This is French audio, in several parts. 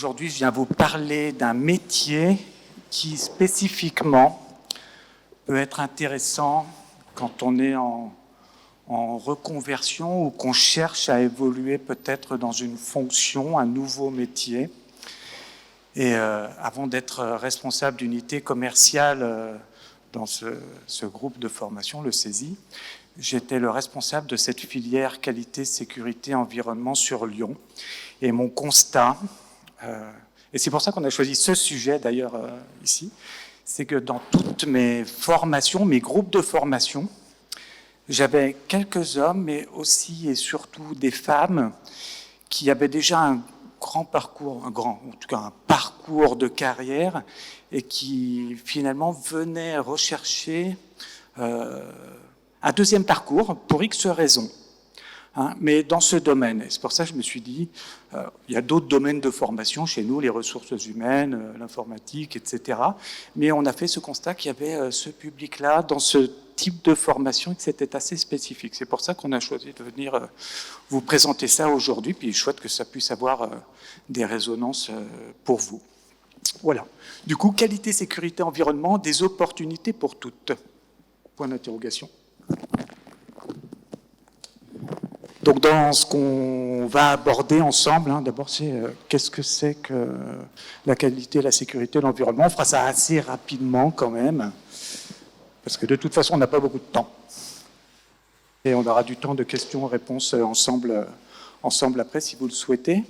Aujourd'hui, je viens vous parler d'un métier qui spécifiquement peut être intéressant quand on est en reconversion ou qu'on cherche à évoluer peut-être dans une fonction, un nouveau métier. Et avant d'être responsable d'unité commerciale dans ce groupe de formation, le CESI, j'étais le responsable de cette filière qualité, sécurité, environnement sur Lyon. Et mon constat, et c'est pour ça qu'on a choisi ce sujet d'ailleurs ici, c'est que dans toutes mes formations, mes groupes de formation, j'avais quelques hommes, mais aussi et surtout des femmes qui avaient déjà un grand parcours, en tout cas un parcours de carrière, et qui finalement venaient rechercher un deuxième parcours pour X raisons. Mais dans ce domaine, et c'est pour ça que je me suis dit, il y a d'autres domaines de formation chez nous, les ressources humaines, l'informatique, etc. Mais on a fait ce constat qu'il y avait ce public-là dans ce type de formation et que c'était assez spécifique. C'est pour ça qu'on a choisi de venir vous présenter ça aujourd'hui, puis je souhaite que ça puisse avoir des résonances pour vous. Voilà. Du coup, qualité, sécurité, environnement, des opportunités pour toutes. Point d'interrogation. Donc, dans ce qu'on va aborder ensemble, d'abord, c'est qu'est-ce que c'est que la qualité, la sécurité, l'environnement. On fera ça assez rapidement quand même, parce que de toute façon, on n'a pas beaucoup de temps. Et on aura du temps de questions-réponses ensemble après, si vous le souhaitez.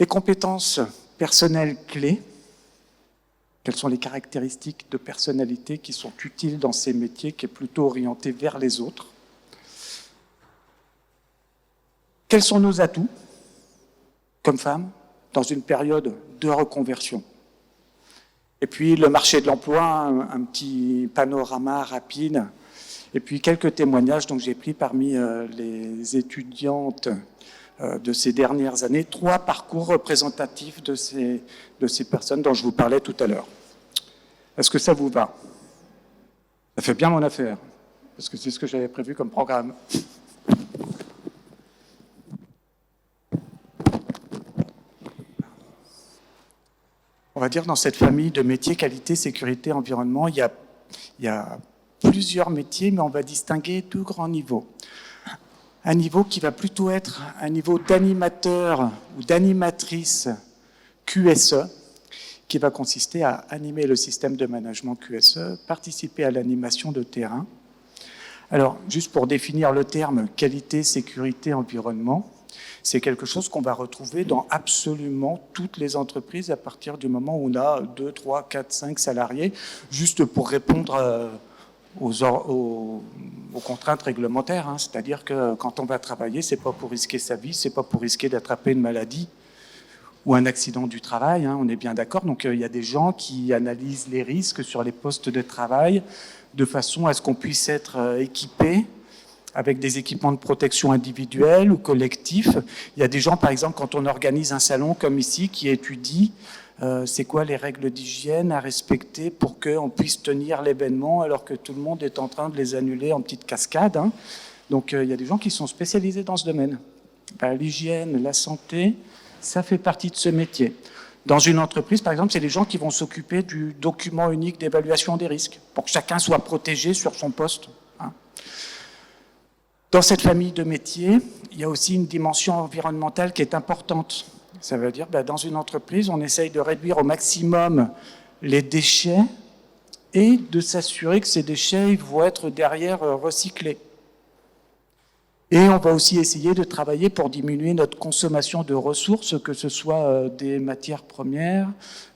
Les compétences personnelles clés. Quelles sont les caractéristiques de personnalité qui sont utiles dans ces métiers, qui est plutôt orienté vers les autres? Quels sont nos atouts, comme femmes, dans une période de reconversion? Et puis le marché de l'emploi, un petit panorama rapide, et puis quelques témoignages dont j'ai pris parmi les étudiantes de ces dernières années, 3 parcours représentatifs de ces personnes dont je vous parlais tout à l'heure. Est-ce que ça vous va? Ça fait bien mon affaire, parce que c'est ce que j'avais prévu comme programme. On va dire dans cette famille de métiers qualité, sécurité, environnement, il y a plusieurs métiers, mais on va distinguer 2 grands niveaux. Un niveau qui va plutôt être un niveau d'animateur ou d'animatrice QSE, qui va consister à animer le système de management QSE, participer à l'animation de terrain. Alors, juste pour définir le terme qualité, sécurité, environnement, c'est quelque chose qu'on va retrouver dans absolument toutes les entreprises à partir du moment où on a 2, 3, 4, 5 salariés, juste pour répondre aux contraintes réglementaires. C'est-à-dire que quand on va travailler, c'est pas pour risquer sa vie, c'est pas pour risquer d'attraper une maladie ou un accident du travail, on est bien d'accord. Donc il y a des gens qui analysent les risques sur les postes de travail de façon à ce qu'on puisse être équipé avec des équipements de protection individuels ou collectifs. Il y a des gens, par exemple, quand on organise un salon comme ici, qui étudient c'est quoi les règles d'hygiène à respecter pour qu'on puisse tenir l'événement alors que tout le monde est en train de les annuler en petite cascade. Donc il y a des gens qui sont spécialisés dans ce domaine. L'hygiène, la santé, ça fait partie de ce métier. Dans une entreprise, par exemple, c'est les gens qui vont s'occuper du document unique d'évaluation des risques pour que chacun soit protégé sur son poste. Dans cette famille de métiers, il y a aussi une dimension environnementale qui est importante. Ça veut dire, dans une entreprise, on essaye de réduire au maximum les déchets et de s'assurer que ces déchets vont être derrière recyclés. Et on va aussi essayer de travailler pour diminuer notre consommation de ressources, que ce soit des matières premières,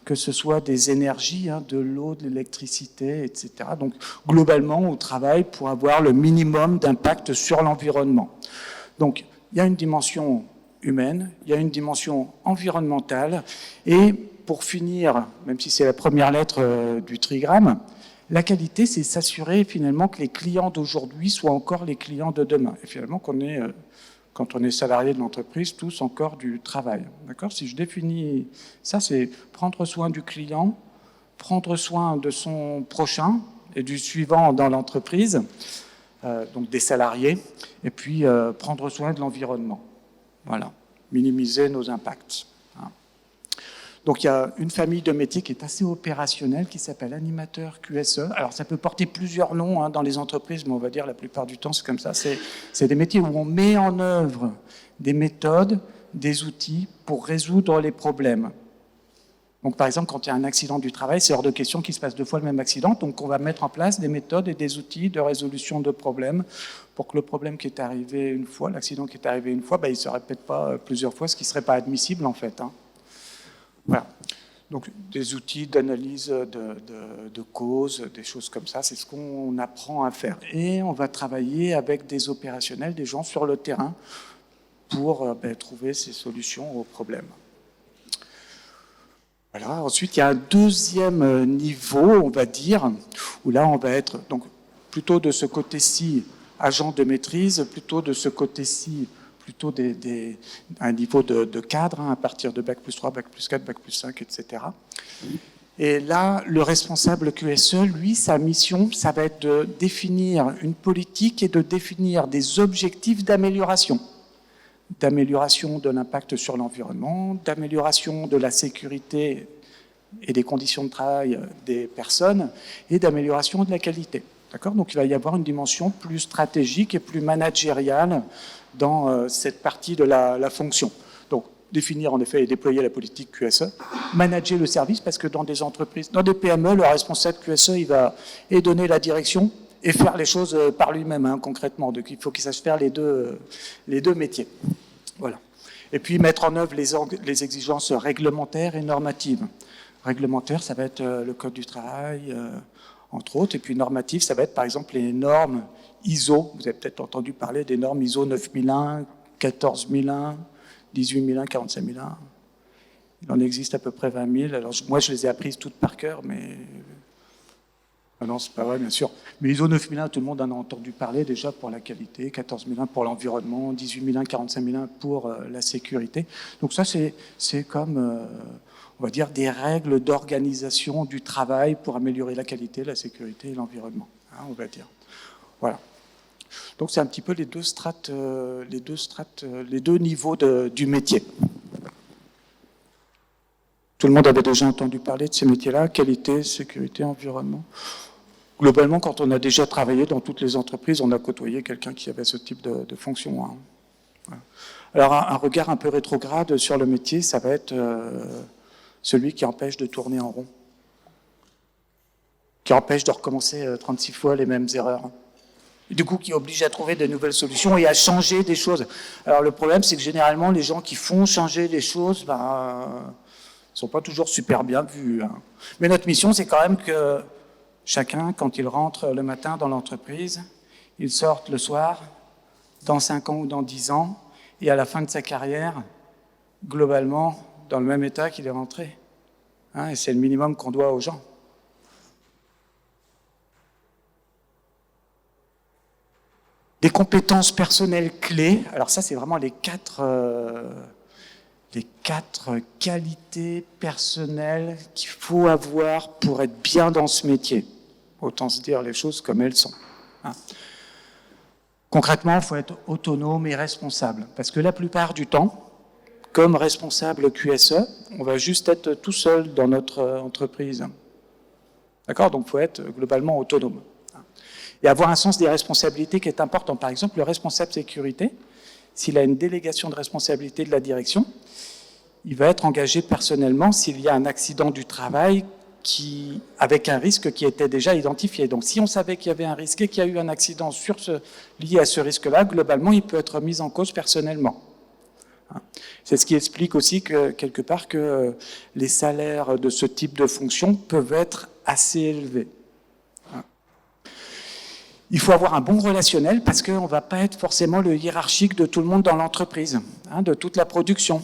que ce soit des énergies, de l'eau, de l'électricité, etc. Donc globalement, on travaille pour avoir le minimum d'impact sur l'environnement. Donc il y a une dimension humaine, il y a une dimension environnementale, et pour finir, même si c'est la première lettre du trigramme, la qualité, c'est s'assurer finalement que les clients d'aujourd'hui soient encore les clients de demain. Et finalement, quand on est salarié de l'entreprise, tous encore du travail. D'accord ? Si je définis ça, c'est prendre soin du client, prendre soin de son prochain et du suivant dans l'entreprise, donc des salariés, et puis prendre soin de l'environnement. Voilà, minimiser nos impacts. Donc il y a une famille de métiers qui est assez opérationnelle, qui s'appelle animateur QSE. Alors ça peut porter plusieurs noms dans les entreprises, mais on va dire la plupart du temps c'est comme ça. C'est des métiers où on met en œuvre des méthodes, des outils pour résoudre les problèmes. Donc par exemple, quand il y a un accident du travail, c'est hors de question qu'il se passe 2 fois le même accident. Donc on va mettre en place des méthodes et des outils de résolution de problèmes pour que le problème qui est arrivé une fois, l'accident qui est arrivé une fois, il ne se répète pas plusieurs fois, ce qui ne serait pas admissible en fait. Voilà. Donc des outils d'analyse de causes, des choses comme ça, c'est ce qu'on apprend à faire. Et on va travailler avec des opérationnels, des gens sur le terrain pour trouver ces solutions aux problèmes. Voilà. Ensuite, il y a un deuxième niveau, on va dire, où là, on va être donc, plutôt de ce côté-ci, agent de maîtrise, plutôt de ce côté-ci, plutôt un niveau de cadre, à partir de Bac+3, Bac+4, Bac+5, etc. Et là, le responsable QSE, lui, sa mission, ça va être de définir une politique et de définir des objectifs d'amélioration de l'impact sur l'environnement, d'amélioration de la sécurité et des conditions de travail des personnes et d'amélioration de la qualité. D'accord ? Donc il va y avoir une dimension plus stratégique et plus managériale dans cette partie de la fonction. Donc définir en effet et déployer la politique QSE, manager le service parce que dans des entreprises, dans des PME, le responsable QSE, il va donner la direction et faire les choses par lui-même, concrètement. Donc il faut qu'il sache faire les deux métiers. Voilà. Et puis mettre en œuvre les exigences réglementaires et normatives. Réglementaire, ça va être le Code du travail, entre autres. Et puis normatif, ça va être par exemple les normes ISO. Vous avez peut-être entendu parler des normes ISO 9001, 14001, 18001, 45001. Il en existe à peu près 20 000. Alors moi, je les ai apprises toutes par cœur, mais... Ah non, c'est pas vrai, bien sûr. Mais ISO 9001, tout le monde en a entendu parler déjà pour la qualité, 14001 pour l'environnement, 18001, 45001 pour la sécurité. Donc ça, c'est comme, on va dire, des règles d'organisation du travail pour améliorer la qualité, la sécurité et l'environnement, on va dire. Voilà. Donc c'est un petit peu les deux niveaux du métier. Tout le monde avait déjà entendu parler de ces métiers-là, qualité, sécurité, environnement. Globalement, quand on a déjà travaillé dans toutes les entreprises, on a côtoyé quelqu'un qui avait ce type de fonction. Voilà. Alors, un regard un peu rétrograde sur le métier, ça va être celui qui empêche de tourner en rond, qui empêche de recommencer 36 fois les mêmes erreurs. Et du coup, qui oblige à trouver de nouvelles solutions et à changer des choses. Alors, le problème, c'est que généralement, les gens qui font changer les choses, ne sont pas toujours super bien vus. Mais notre mission, c'est quand même que chacun, quand il rentre le matin dans l'entreprise, il sorte le soir, dans 5 ans ou dans 10 ans, et à la fin de sa carrière, globalement, dans le même état qu'il est rentré. Et c'est le minimum qu'on doit aux gens. Des compétences personnelles clés, alors ça, c'est vraiment les quatre qualités personnelles qu'il faut avoir pour être bien dans ce métier. Autant se dire les choses comme elles sont. Concrètement, il faut être autonome et responsable. Parce que la plupart du temps, comme responsable QSE, on va juste être tout seul dans notre entreprise. D'accord ? Donc il faut être globalement autonome. Et avoir un sens des responsabilités qui est important. Par exemple, le responsable sécurité, s'il a une délégation de responsabilité de la direction, il va être engagé personnellement s'il y a un accident du travail avec un risque qui était déjà identifié. Donc si on savait qu'il y avait un risque et qu'il y a eu un accident lié à ce risque-là, globalement, il peut être mis en cause personnellement. C'est ce qui explique aussi que, quelque part, que les salaires de ce type de fonction peuvent être assez élevés. Il faut avoir un bon relationnel parce qu'on ne va pas être forcément le hiérarchique de tout le monde dans l'entreprise, de toute la production.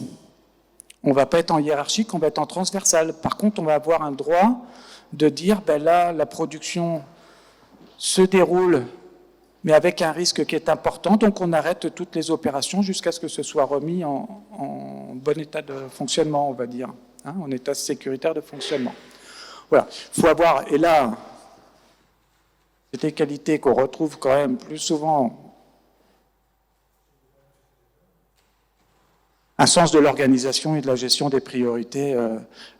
On ne va pas être en hiérarchique, on va être en transversal. Par contre, on va avoir un droit de dire, là, la production se déroule, mais avec un risque qui est important, donc on arrête toutes les opérations jusqu'à ce que ce soit remis en bon état de fonctionnement, on va dire, en état sécuritaire de fonctionnement. Voilà, il faut avoir, et là, c'est des qualités qu'on retrouve quand même plus souvent un sens de l'organisation et de la gestion des priorités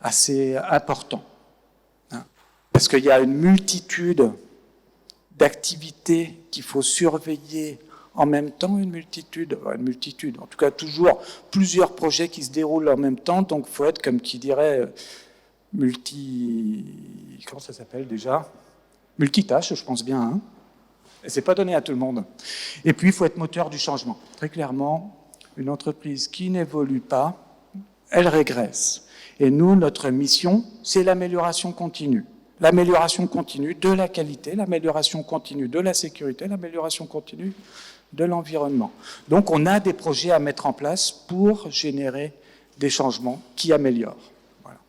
assez important. Hein. Parce qu'il y a une multitude d'activités qu'il faut surveiller en même temps, une multitude, en tout cas toujours plusieurs projets qui se déroulent en même temps, donc il faut être, comme qui dirait, comment ça s'appelle déjà? Multitâche, je pense bien. Hein, et c'est pas donné à tout le monde. Et puis, il faut être moteur du changement. Très clairement, une entreprise qui n'évolue pas, elle régresse. Et nous, notre mission, c'est l'amélioration continue. L'amélioration continue de la qualité, l'amélioration continue de la sécurité, l'amélioration continue de l'environnement. Donc, on a des projets à mettre en place pour générer des changements qui améliorent. Voilà.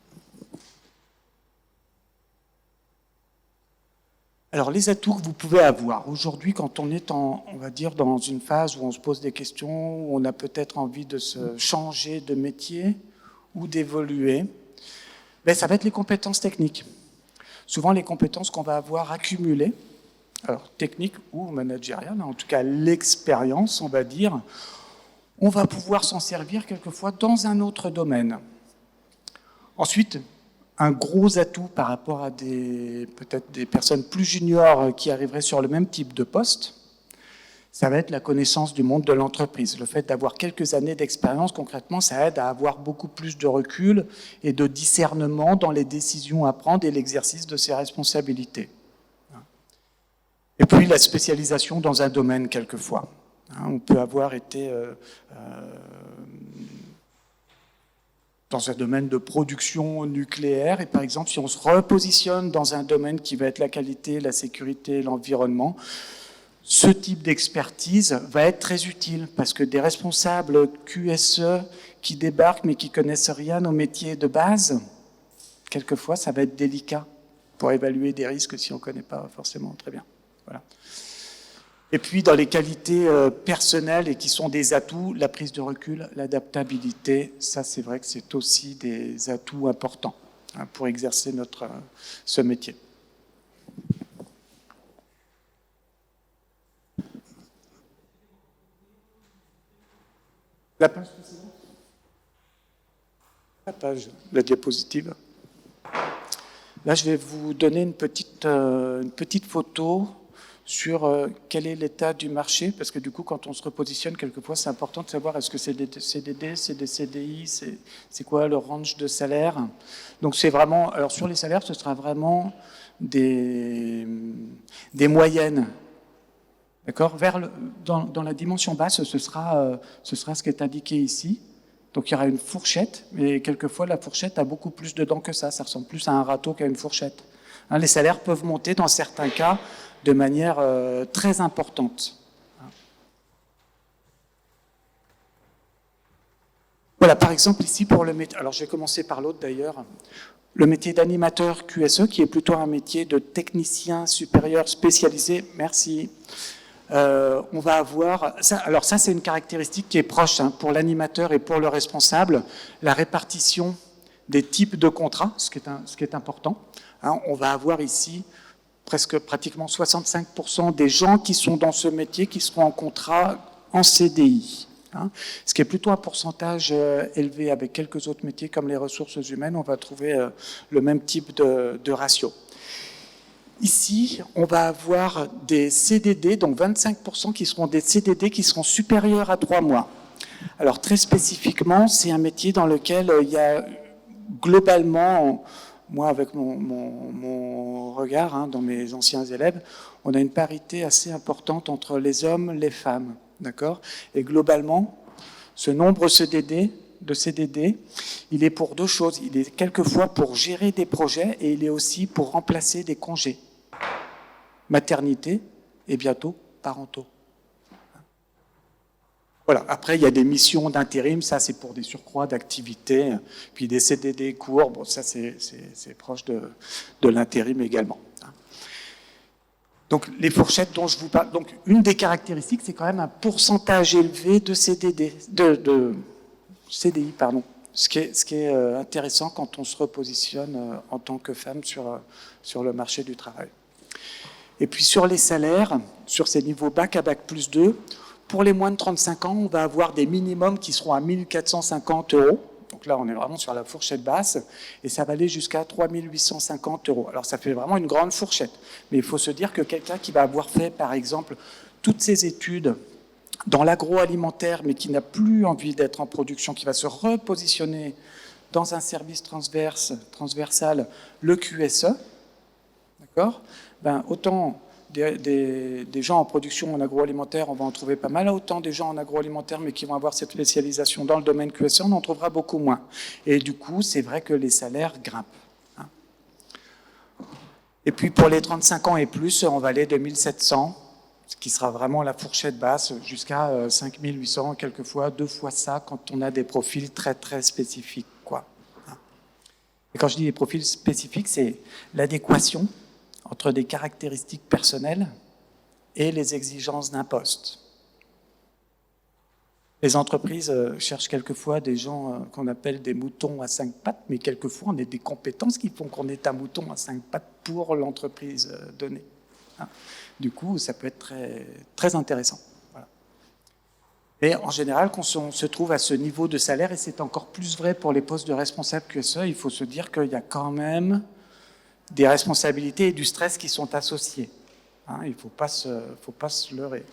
Alors, les atouts que vous pouvez avoir aujourd'hui, quand on est on va dire, dans une phase où on se pose des questions, où on a peut-être envie de se changer de métier ou d'évoluer, ben, ça va être les compétences techniques. Souvent, les compétences qu'on va avoir accumulées, alors techniques ou managériales, en tout cas l'expérience, on va dire, on va pouvoir s'en servir quelquefois dans un autre domaine. Ensuite, un gros atout par rapport à peut-être des personnes plus juniors qui arriveraient sur le même type de poste, ça va être la connaissance du monde de l'entreprise. Le fait d'avoir quelques années d'expérience, concrètement, ça aide à avoir beaucoup plus de recul et de discernement dans les décisions à prendre et l'exercice de ses responsabilités. Et puis la spécialisation dans un domaine, quelquefois. On peut avoir été dans un domaine de production nucléaire, et par exemple, si on se repositionne dans un domaine qui va être la qualité, la sécurité, l'environnement, ce type d'expertise va être très utile, parce que des responsables QSE qui débarquent mais qui connaissent rien au métier de base, quelquefois, ça va être délicat pour évaluer des risques si on ne connaît pas forcément très bien. Voilà. Et puis, dans les qualités personnelles et qui sont des atouts, la prise de recul, l'adaptabilité, ça, c'est vrai que c'est aussi des atouts importants pour exercer ce métier. La page précédente ? La page, la diapositive. Là, je vais vous donner une petite photo sur quel est l'état du marché, parce que du coup, quand on se repositionne, quelquefois, c'est important de savoir est-ce que c'est des CDD, c'est des CDI, c'est quoi le range de salaire. Donc, c'est vraiment... Alors, sur les salaires, ce sera vraiment des moyennes. D'accord ? Dans la dimension basse, ce sera ce qui est indiqué ici. Donc il y aura une fourchette, mais quelquefois la fourchette a beaucoup plus de dents que ça. Ça ressemble plus à un râteau qu'à une fourchette. Les salaires peuvent monter dans certains cas de manière très importante. Voilà, par exemple ici pour le métier. Alors je vais commencer par l'autre d'ailleurs. Le métier d'animateur QSE, qui est plutôt un métier de technicien supérieur spécialisé. Merci. On va avoir... Alors ça, c'est une caractéristique qui est proche pour l'animateur et pour le responsable, la répartition des types de contrats, ce qui est important. On va avoir ici pratiquement 65% des gens qui sont dans ce métier qui seront en contrat en CDI. Ce qui est plutôt un pourcentage élevé avec quelques autres métiers comme les ressources humaines, on va trouver le même type de ratio. Ici, on va avoir des CDD, donc 25% qui seront des CDD qui seront supérieurs à 3 mois. Alors très spécifiquement, c'est un métier dans lequel il y a globalement, moi avec mon regard dans mes anciens élèves, on a une parité assez importante entre les hommes et les femmes. D'accord ? Et globalement, ce nombre de CDD, il est pour deux choses. Il est quelquefois pour gérer des projets et il est aussi pour remplacer des congés. Maternité et bientôt parentaux. Voilà. Après, il y a des missions d'intérim, ça c'est pour des surcroîts d'activité, puis des CDD courts, bon, ça c'est proche de l'intérim également. Donc les fourchettes dont je vous parle, donc une des caractéristiques, c'est quand même un pourcentage élevé de CDI, ce qui est intéressant quand on se repositionne en tant que femme sur le marché du travail. Et puis sur les salaires, sur ces niveaux bac à bac plus 2, Pour les moins de 35 ans, on va avoir des minimums qui seront à 1 450 euros. Donc là, on est vraiment sur la fourchette basse, et ça va aller jusqu'à 3 850 euros. Alors ça fait vraiment une grande fourchette. Mais il faut se dire que quelqu'un qui va avoir fait, par exemple, toutes ses études dans l'agroalimentaire, mais qui n'a plus envie d'être en production, qui va se repositionner dans un service transversal, le QSE, d'accord, ben, autant des gens en production en agroalimentaire, on va en trouver pas mal, autant des gens en agroalimentaire, mais qui vont avoir cette spécialisation dans le domaine QSE, on en trouvera beaucoup moins. Et du coup, c'est vrai que les salaires grimpent. Hein. Et puis pour les 35 ans et plus, on va aller de 1700, ce qui sera vraiment la fourchette basse, jusqu'à 5800, quelquefois 2 fois ça, quand on a des profils très très spécifiques, quoi. Et quand je dis des profils spécifiques, c'est l'adéquation entre des caractéristiques personnelles et les exigences d'un poste. Les entreprises cherchent quelquefois des gens qu'on appelle des moutons à 5 pattes, mais quelquefois on a des compétences qui font qu'on est un mouton à 5 pattes pour l'entreprise donnée. Du coup, ça peut être très, très intéressant. Voilà. Mais en général, quand on se trouve à ce niveau de salaire, et c'est encore plus vrai pour les postes de responsable QSE, il faut se dire qu'il y a quand même des responsabilités et du stress qui sont associés. Hein, il ne faut pas se leurrer.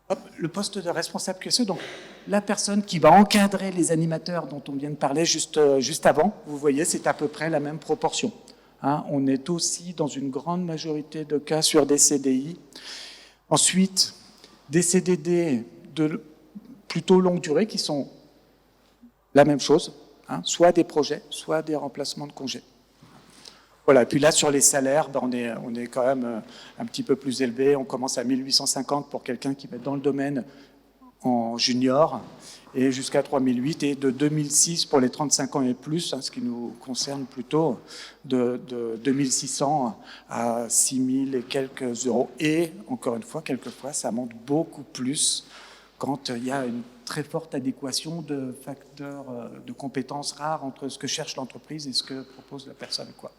Hop, le poste de responsable QSE, donc la personne qui va encadrer les animateurs dont on vient de parler juste avant, vous voyez, c'est à peu près la même proportion. Hein, on est aussi dans une grande majorité de cas sur des CDI. Ensuite, des CDD de plutôt longue durée qui sont la même chose, hein, soit des projets, soit des remplacements de congés. Voilà, et puis là, sur les salaires, ben, on est quand même un petit peu plus élevé. On commence à 1850 pour quelqu'un qui va être dans le domaine en junior, et jusqu'à 3008, et de 2006 pour les 35 ans et plus, hein, ce qui nous concerne plutôt, de 2600 à 6000 et quelques euros. Et, encore une fois, quelquefois, ça monte beaucoup plus quand il y a une très forte adéquation de facteurs de compétences rares entre ce que cherche l'entreprise et ce que propose la personne, quoi.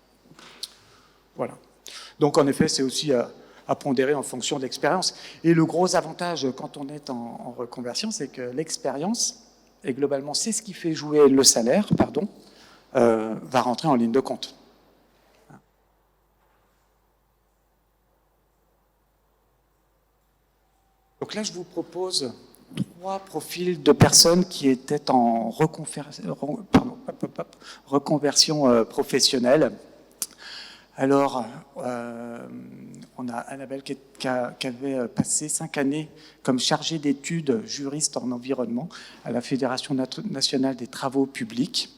Voilà. Donc, en effet, c'est aussi à pondérer en fonction de l'expérience. Et le gros avantage quand on est en reconversion, c'est que l'expérience, et globalement c'est ce qui fait jouer le salaire, va rentrer en ligne de compte. Donc là, je vous propose 3 profils de personnes qui étaient en reconversion professionnelle. Alors, on a Annabelle qui avait passé 5 années comme chargée d'études juriste en environnement à la Fédération nationale des travaux publics.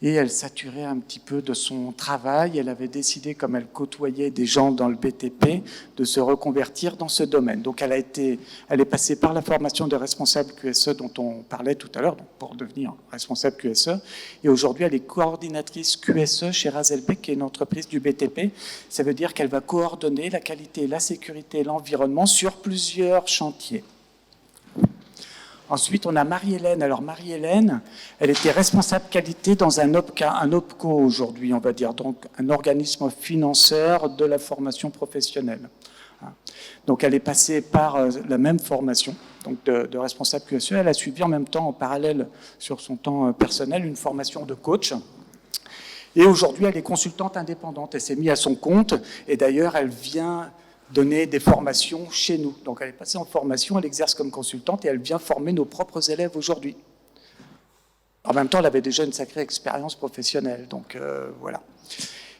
Et elle saturait un petit peu de son travail. Elle avait décidé, comme elle côtoyait des gens dans le BTP, de se reconvertir dans ce domaine. Donc elle est passée par la formation de responsable QSE dont on parlait tout à l'heure, pour devenir responsable QSE. Et aujourd'hui, elle est coordinatrice QSE chez Razelbeck, qui est une entreprise du BTP. Ça veut dire qu'elle va coordonner la qualité, la sécurité et l'environnement sur plusieurs chantiers. Ensuite, on a Marie-Hélène. Alors, Marie-Hélène, elle était responsable qualité dans un OPCO aujourd'hui, on va dire, donc un organisme financeur de la formation professionnelle. Donc, elle est passée par la même formation, donc de responsable QSE. Elle a suivi en même temps, en parallèle, sur son temps personnel, une formation de coach. Et aujourd'hui, elle est consultante indépendante. Elle s'est mise à son compte, et d'ailleurs, elle vient donner des formations chez nous. Donc elle est passée en formation, elle exerce comme consultante et elle vient former nos propres élèves aujourd'hui. En même temps, elle avait déjà une sacrée expérience professionnelle, donc voilà.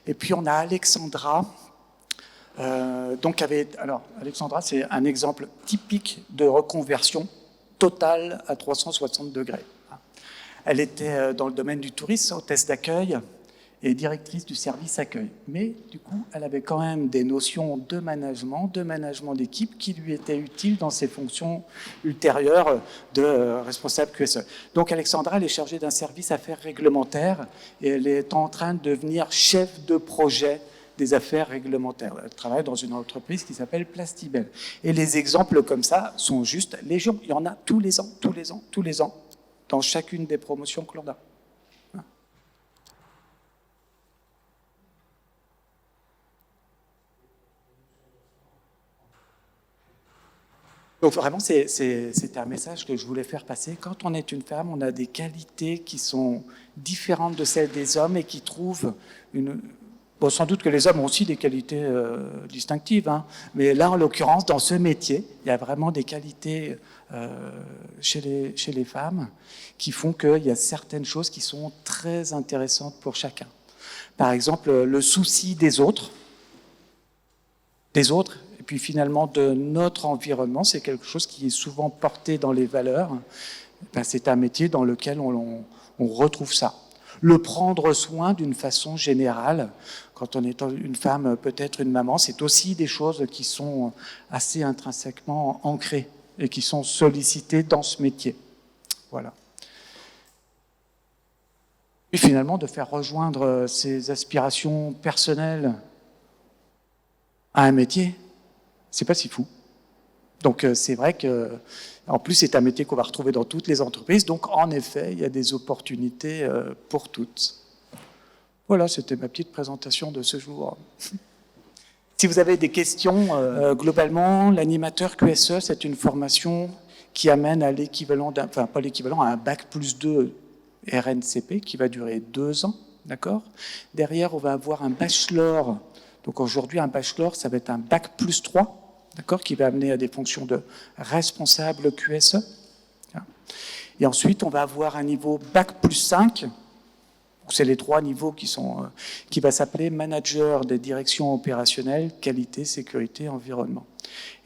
Et puis on a Alexandra. Alors Alexandra, c'est un exemple typique de reconversion totale à 360 degrés. Elle était dans le domaine du tourisme, hôtesse d'accueil, et directrice du service accueil. Mais du coup, elle avait quand même des notions de management d'équipe qui lui étaient utiles dans ses fonctions ultérieures de responsable QSE. Donc Alexandra, elle est chargée d'un service affaires réglementaires et elle est en train de devenir chef de projet des affaires réglementaires. Elle travaille dans une entreprise qui s'appelle Plastibel. Et les exemples comme ça sont juste légion. Il y en a tous les ans, dans chacune des promotions que l'on a. Donc vraiment, c'était un message que je voulais faire passer. Quand on est une femme, on a des qualités qui sont différentes de celles des hommes et qui trouvent une... Bon, sans doute que les hommes ont aussi des qualités distinctives, hein, mais là, en l'occurrence, dans ce métier, il y a vraiment des qualités chez les femmes qui font qu'il y a certaines choses qui sont très intéressantes pour chacun. Par exemple, le souci des autres, et puis finalement de notre environnement, c'est quelque chose qui est souvent porté dans les valeurs. Ben, c'est un métier dans lequel on retrouve ça. Le prendre soin d'une façon générale, quand on est une femme, peut-être une maman, c'est aussi des choses qui sont assez intrinsèquement ancrées et qui sont sollicitées dans ce métier. Voilà. Et finalement, de faire rejoindre ses aspirations personnelles à un métier, c'est pas si fou. Donc c'est vrai que, en plus, c'est un métier qu'on va retrouver dans toutes les entreprises. Donc en effet, il y a des opportunités pour toutes. Voilà, c'était ma petite présentation de ce jour. Si vous avez des questions, globalement, l'animateur QSE, c'est une formation qui amène à l'équivalent enfin pas l'équivalent, à un bac+2 RNCP qui va durer 2 ans, d'accord ? Derrière, on va avoir un bachelor. Donc aujourd'hui, un bachelor, ça va être un bac+3, d'accord, qui va amener à des fonctions de responsable QSE. Et ensuite, on va avoir un niveau bac+5. C'est les 3 niveaux qui va s'appeler manager des directions opérationnelles, qualité, sécurité, environnement.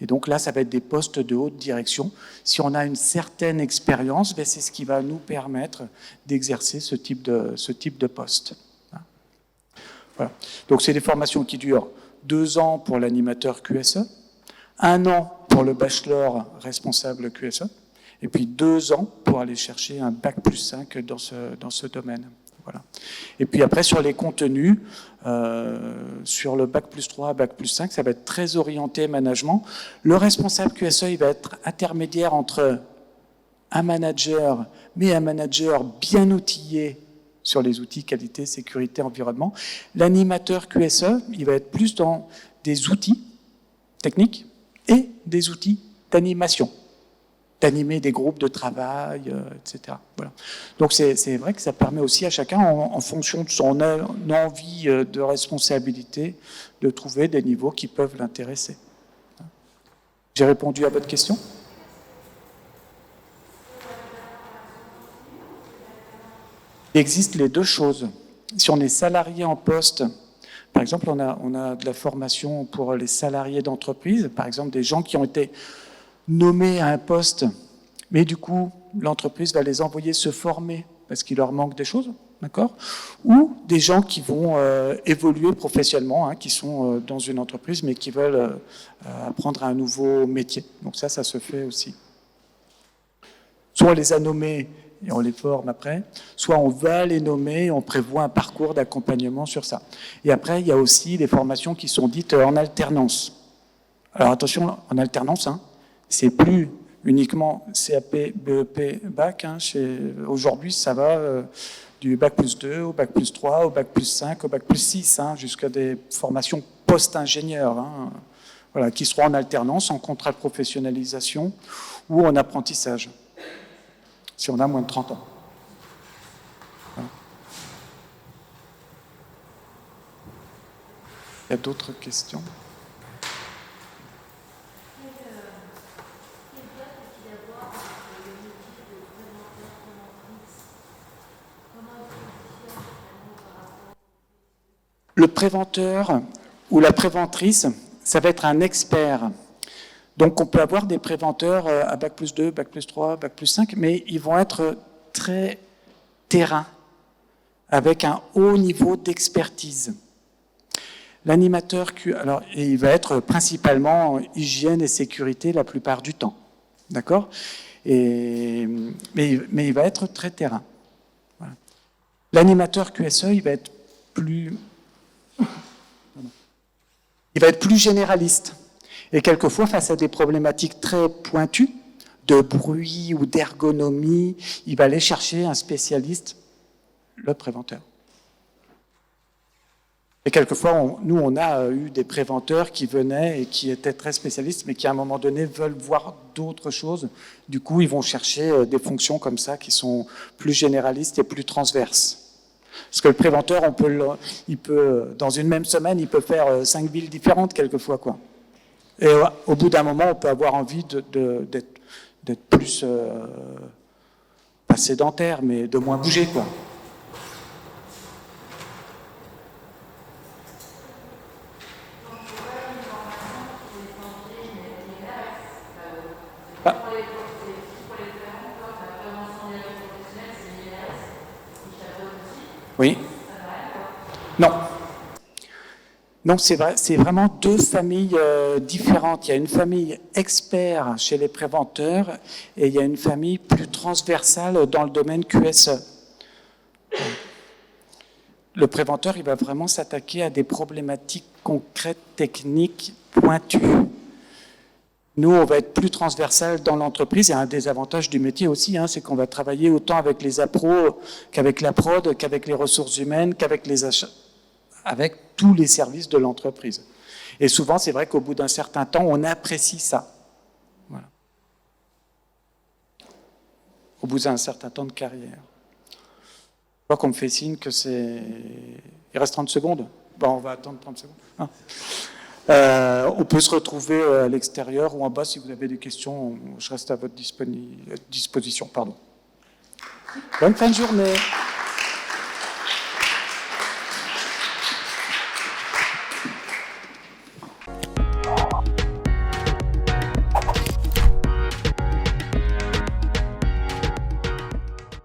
Et donc là, ça va être des postes de haute direction. Si on a une certaine expérience, ben c'est ce qui va nous permettre d'exercer ce type de poste. Voilà. Donc c'est des formations qui durent 2 ans pour l'animateur QSE, 1 an pour le bachelor responsable QSE, et puis 2 ans pour aller chercher un bac+5 dans ce domaine. Voilà. Et puis après, sur les contenus, sur le bac+3, bac+5, ça va être très orienté management. Le responsable QSE, il va être intermédiaire entre un manager, mais un manager bien outillé sur les outils qualité, sécurité, environnement. L'animateur QSE, il va être plus dans des outils techniques et des outils d'animation, d'animer des groupes de travail, etc. Voilà. Donc c'est vrai que ça permet aussi à chacun, en fonction de son envie de responsabilité, de trouver des niveaux qui peuvent l'intéresser. J'ai répondu à votre question ? Il existe les 2 choses. Si on est salarié en poste, par exemple, on a de la formation pour les salariés d'entreprise, par exemple des gens qui ont été nommés à un poste, mais du coup, l'entreprise va les envoyer se former parce qu'il leur manque des choses, d'accord ? Ou des gens qui vont évoluer professionnellement, hein, qui sont dans une entreprise, mais qui veulent apprendre un nouveau métier. Donc ça se fait aussi. Soit on les a nommés et on les forme après, soit on va les nommer et on prévoit un parcours d'accompagnement sur ça. Et après, il y a aussi des formations qui sont dites en alternance. Alors attention, en alternance, hein, c'est plus uniquement CAP, BEP, bac. Hein, aujourd'hui, ça va du bac+2 au bac+3, au bac+5, au bac+6, hein, jusqu'à des formations post-ingénieurs, hein, voilà, qui seront en alternance, en contrat de professionnalisation ou en apprentissage, si on a moins de 30 ans. Voilà. Il y a d'autres questions ? Le préventeur ou la préventrice, ça va être un expert. Donc on peut avoir des préventeurs à bac+2, bac+3, bac+5, mais ils vont être très terrain, avec un haut niveau d'expertise. L'animateur, alors, il va être principalement hygiène et sécurité la plupart du temps, d'accord ? Mais il va être très terrain. Voilà. L'animateur QSE, il va être plus généraliste. Et quelquefois, face à des problématiques très pointues, de bruit ou d'ergonomie, il va aller chercher un spécialiste, le préventeur. Et quelquefois, nous, on a eu des préventeurs qui venaient et qui étaient très spécialistes, mais qui, à un moment donné, veulent voir d'autres choses. Du coup, ils vont chercher des fonctions comme ça qui sont plus généralistes et plus transverses. Parce que le préventeur, il peut, dans une même semaine, il peut faire 5 villes différentes quelquefois, quoi. Et au bout d'un moment, on peut avoir envie d'être plus, pas sédentaire, mais de moins bouger, quoi. Oui. Non. Non, c'est vrai, c'est vraiment deux familles différentes. Il y a une famille expert chez les préventeurs et il y a une famille plus transversale dans le domaine QSE. Le préventeur, il va vraiment s'attaquer à des problématiques concrètes, techniques, pointues. Nous, on va être plus transversal dans l'entreprise. Et un des avantages du métier aussi, c'est qu'on va travailler autant avec les appros qu'avec la prod, qu'avec les ressources humaines, qu'avec les achats, avec tous les services de l'entreprise. Et souvent, c'est vrai qu'au bout d'un certain temps, on apprécie ça. Voilà. Au bout d'un certain temps de carrière. Je vois qu'on me fait signe que c'est... Il reste 30 secondes. Bon, on va attendre 30 secondes. On peut se retrouver à l'extérieur ou en bas si vous avez des questions. Je reste à votre disposition. Pardon. Bonne fin de journée.